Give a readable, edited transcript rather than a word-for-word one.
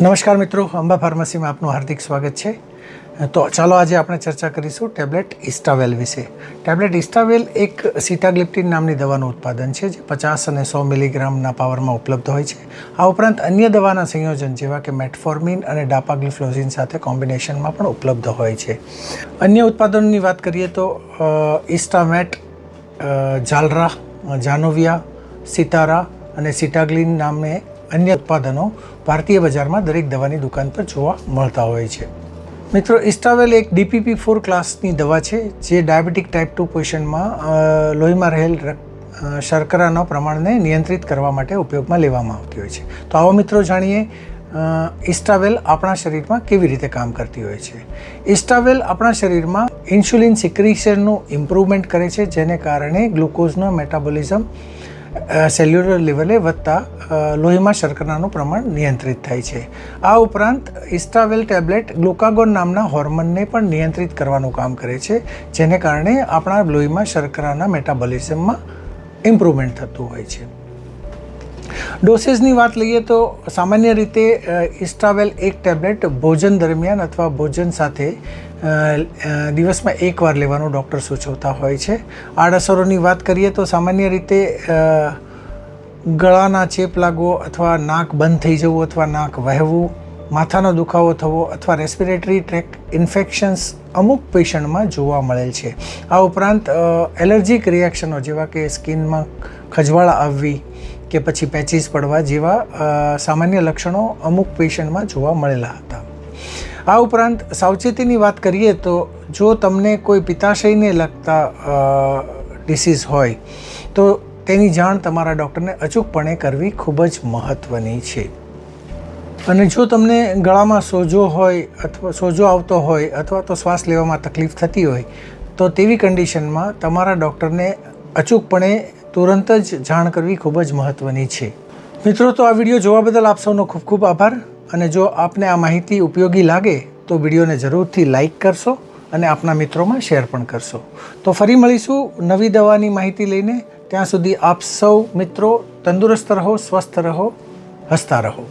નમસ્કાર મિત્રો, અંબા ફાર્મસીમાં આપનું હાર્દિક સ્વાગત છે. તો ચાલો આજે આપણે ચર્ચા કરીશું ટેબ્લેટ ઇસ્ટાવેલ વિશે. ટેબ્લેટ ઇસ્ટાવેલ એક સિટાગ્લિપ્ટિન નામની દવાનું ઉત્પાદન છે જે 50 અને 100 મિલીગ્રામના પાવરમાં ઉપલબ્ધ હોય છે. આ ઉપરાંત અન્ય દવાના સંયોજન જેવા કે મેટફોર્મિન અને ડાપાગ્લિફ્લોઝિન સાથે કોમ્બિનેશનમાં પણ ઉપલબ્ધ હોય છે. અન્ય ઉત્પાદનોની વાત કરીએ તો ઇસ્ટામેટ, ઝાલરા, જાનોવિયા, સિતારા અને સિટાગ્લિન નામે અન્ય ઉત્પાદનો ભારતીય બજારમાં દરેક દવાની દુકાન પર જોવા મળતા હોય છે. મિત્રો, ઇસ્ટાવેલ એક DPP-4 ક્લાસની દવા છે જે ડાયાબિટીક ટાઈપ 2 પેશન્ટમાં લોહીમાં રહેલ શર્કરાના પ્રમાણને નિયંત્રિત કરવા માટે ઉપયોગમાં લેવામાં આવતી હોય છે. તો આવો મિત્રો જાણીએ ઇસ્ટાવેલ આપણા શરીરમાં કેવી રીતે કામ કરતી હોય છે. ઇસ્ટાવેલ આપણા શરીરમાં ઇન્સ્યુલિન સિક્રિશનનું ઇમ્પ્રુવમેન્ટ કરે છે, જેને કારણે ગ્લુકોઝના મેટાબોલિઝમ સેલ્યુલર લેવલે વધતા લોહીમાં શર્કરાનું પ્રમાણ નિયંત્રિત થાય છે. આ ઉપરાંત ઇસ્ટાવેલ ટેબ્લેટ ગ્લુકાગોન નામના હોર્મોનને પણ નિયંત્રિત કરવાનું કામ કરે છે, જેને કારણે આપણા લોહીમાં શર્કરાના મેટાબોલિઝમમાં ઇમ્પ્રુવમેન્ટ થતું હોય છે. ડોસેજની વાત લઈએ તો સામાન્ય રીતે ઇસ્ટાવેલ એક ટેબ્લેટ ભોજન દરમિયાન અથવા ભોજન સાથે દિવસમાં એકવાર લેવાનું ડૉક્ટર સૂચવતા હોય છે. આડઅસરોની વાત કરીએ તો સામાન્ય રીતે ગળાના ચેપ લાગવો અથવા નાક બંધ થઈ જવું અથવા નાક વહેવું, માથાનો દુખાવો થવો અથવા રેસ્પિરેટરી ટ્રેક ઇન્ફેક્શન્સ અમુક પેશન્ટમાં જોવા મળેલ છે. આ ઉપરાંત એલર્જીક રિએક્શનો જેવા કે સ્કિનમાં ખજવાળ આવવી કે પછી પેચીસ પડવા જેવા સામાન્ય લક્ષણો અમુક પેશન્ટમાં જોવા મળેલા હતા. આ ઉપરાંત સાવચેતીની વાત કરીએ તો જો તમને કોઈ પિત્તાશયને લગતા ડિસીઝ હોય તો તેની જાણ તમારા ડૉક્ટરને અચૂકપણે કરવી ખૂબ જ મહત્ત્વની છે. અને જો તમને ગળામાં સોજો હોય અથવા સોજો આવતો હોય અથવા તો શ્વાસ લેવામાં તકલીફ થતી હોય તો તેવી કન્ડિશનમાં તમારા ડૉક્ટરને અચૂકપણે તુરંત જ જાણ કરવી ખૂબ જ મહત્ત્વની છે. મિત્રો, તો આ વિડીયો જોવા બદલ આપ સૌનો ખૂબ ખૂબ આભાર. અને જો આપને આ માહિતી ઉપયોગી લાગે તો વિડીયોને જરૂરથી લાઈક કરશો અને આપના મિત્રોમાં શેર પણ કરશો. તો ફરી મળીશું નવી દવાની માહિતી લઈને. ત્યાં સુધી આપ સૌ મિત્રો તંદુરસ્ત રહો, સ્વસ્થ રહો, હસતા રહો.